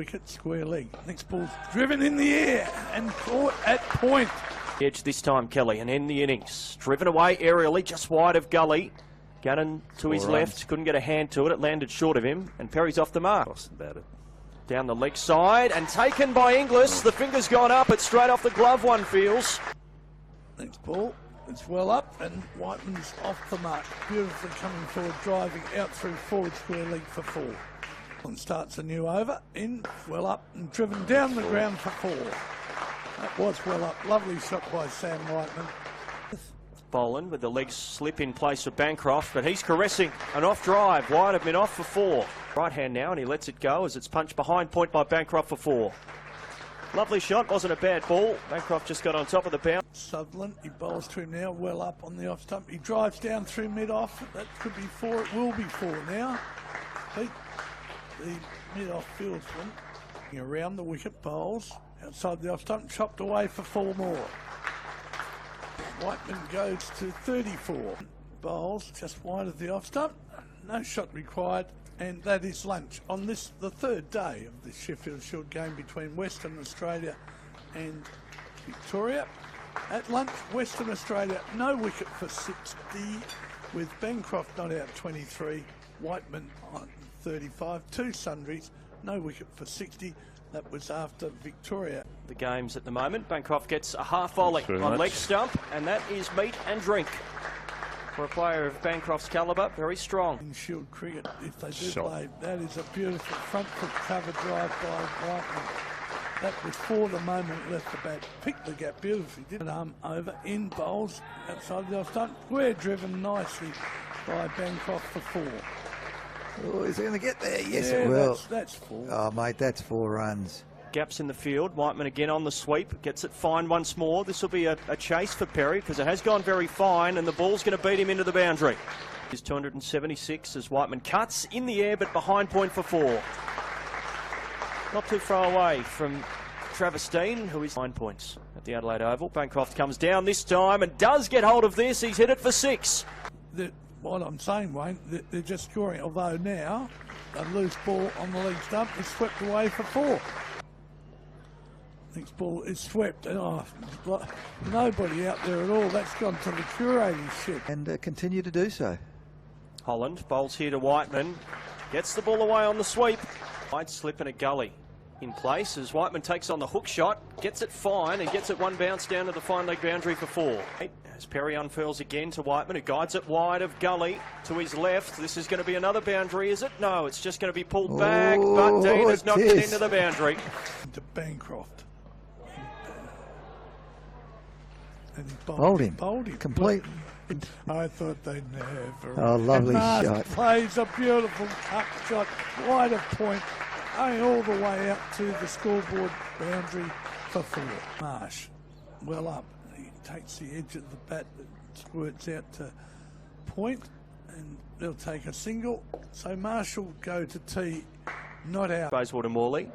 wicket, square leg. Next ball's driven in the air and caught at point. Edge this time, Kelly, and end the innings. Driven away aerially, just wide of Gully. Gunnan to his left, couldn't get a hand to it. It landed short of him, and Perry's off the mark. Down the leg side, and taken by Inglis. The finger's gone up. It's straight off the glove, one feels. Next ball, it's well up, and Whiteman's off the mark. Beautifully coming forward, driving out through forward square leg for 4. And starts a new over, in, well up, and driven down the ground for 4. That was well up. Lovely shot by Sam Whiteman. Boland with the legs slip in place of Bancroft, but he's caressing an off drive, wide of mid-off for 4. Right hand now, and he lets it go as it's punched behind point by Bancroft for 4. Lovely shot, wasn't a bad ball. Bancroft just got on top of the bounce. Sutherland, he bowls to him now, well up on the off stump. He drives down through mid-off. That could be 4, it will be 4 now. Beat the mid-off fieldsman. Around the wicket, bowls outside the off stump, chopped away for 4 more. Whiteman goes to 34. Bowls just wide of the off stump. No shot required, and that is lunch on this, the 3rd day of the Sheffield Shield game between Western Australia and Victoria. At lunch, Western Australia no wicket for 60, with Bancroft not out 23, Whiteman on 35, 2 sundries, no wicket for 60. That was after Victoria. The game's at the moment. Bancroft gets a half volley on leg stump, and that is meat and drink. For a player of Bancroft's calibre, very strong. In Shield cricket, if they do play, that is a beautiful front foot cover drive by Whiteman. That was for the moment it left the bat. Picked the gap beautifully, did arm over, in bowls, outside the off stump. Square driven nicely by Bancroft for 4. Oh, is it going to get there? Yes, yeah, it will. That's 4. Oh, mate, that's 4 runs. Gaps in the field. Whiteman again on the sweep. Gets it fine once more. This will be a chase for Perry because it has gone very fine and the ball's going to beat him into the boundary. He's 276 as Whiteman cuts in the air but behind point for 4. Not too far away from Travis Dean, who is 9 points at the Adelaide Oval. Bancroft comes down this time and does get hold of this. He's hit it for 6. What I'm saying, Wayne, they're just scoring, although now a loose ball on the leg stump is swept away for 4. Next ball is swept, and nobody out there at all. That's gone to the curating shit. And continue to do so. Holland bowls here to Whiteman. Gets the ball away on the sweep. Wide slip and a gully in place as Whiteman takes on the hook shot. Gets it fine and gets it one bounce down to the fine leg boundary for 4. As Perry unfurls again to Whiteman, who guides it wide of Gully to his left. This is going to be another boundary, is it? No, it's just going to be pulled back, but Dean has knocked it into the boundary. To Bancroft. And he bowled him. Complete. I thought they'd never. Oh, lovely shot. Plays a beautiful cut shot, wide of point, going all the way out to the scoreboard boundary for 4. Marsh, well up. He takes the edge of the bat that squirts out to point, and they'll take a single. So Marsh will go to tee, not out. Bayswater Morley.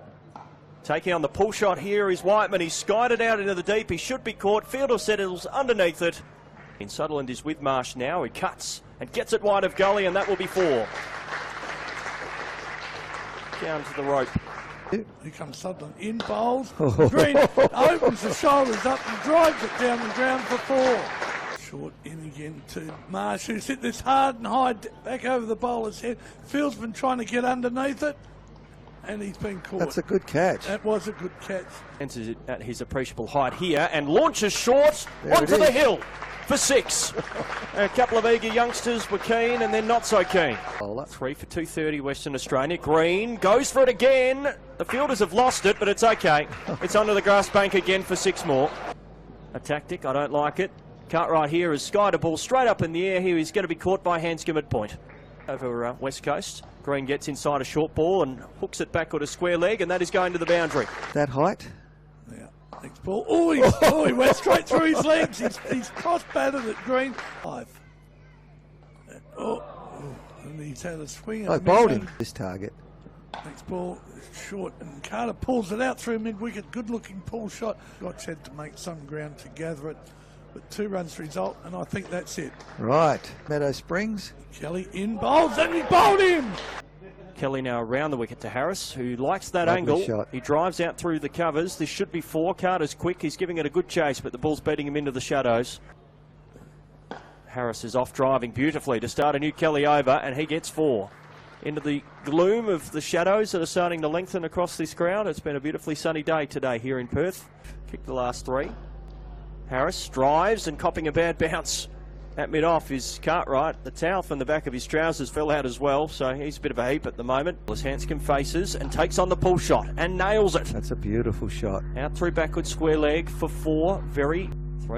Taking on the pull shot here is Whiteman. He's skied it out into the deep. He should be caught. Fielder settles underneath it. And Sutherland is with Marsh now. He cuts and gets it wide of Gully, and that will be 4. Down to the rope. Here comes Sutherland in bowls. Green opens the shoulders up and drives it down the ground for 4. Short in again to Marsh, who's hit this hard and high back over the bowler's head. Fieldsman trying to get underneath it, and he's been caught. That's a good catch. That was a good catch. Enters it at his appreciable height here and launches short onto the hill for 6. A couple of eager youngsters were keen and then not so keen. 3 for 230 Western Australia. Green goes for it again. The fielders have lost it, but it's okay. It's under the grass bank again for 6 more. A tactic, I don't like it. Cartwright here has skied a ball straight up in the air. Here he's going to be caught by Hanscom at point. Over West Coast. Green gets inside a short ball and hooks it backward a square leg, and that is going to the boundary. That height? Yeah. Next ball. He went straight through his legs. He's cross-batted at Green. 5. And he's had a swing. I bowled him. This target. Next ball is short, and Carter pulls it out through mid-wicket. Good-looking pull shot. Gotch had to make some ground to gather it. But 2 runs result, and I think that's it. Right. Meadow Springs. Kelly in bowls, and he bowled him! Kelly now around the wicket to Harris, who likes that Lovely angle. shot. He drives out through the covers. This should be 4. Carter's quick. He's giving it a good chase, but the ball's beating him into the shadows. Harris is off driving beautifully to start a new Kelly over, and he gets 4. Into the gloom of the shadows that are starting to lengthen across this ground. It's been a beautifully sunny day today here in Perth. Kicked the last 3. Harris drives and copping a bad bounce at mid-off is Cartwright. The towel from the back of his trousers fell out as well, so he's a bit of a heap at the moment. As Hanscom faces and takes on the pull shot and nails it. That's a beautiful shot. Out through backward square leg for 4. 3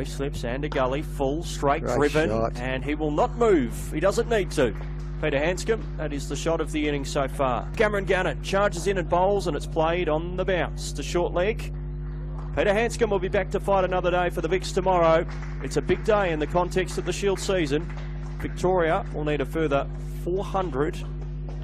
slips and a gully. Full, straight Great driven. shot. And he will not move. He doesn't need to. Peter Hanscom, that is the shot of the innings so far. Cameron Gannon charges in and bowls, and it's played on the bounce to short leg. Peter Hanscom will be back to fight another day for the Vicks tomorrow. It's a big day in the context of the Shield season. Victoria will need a further 400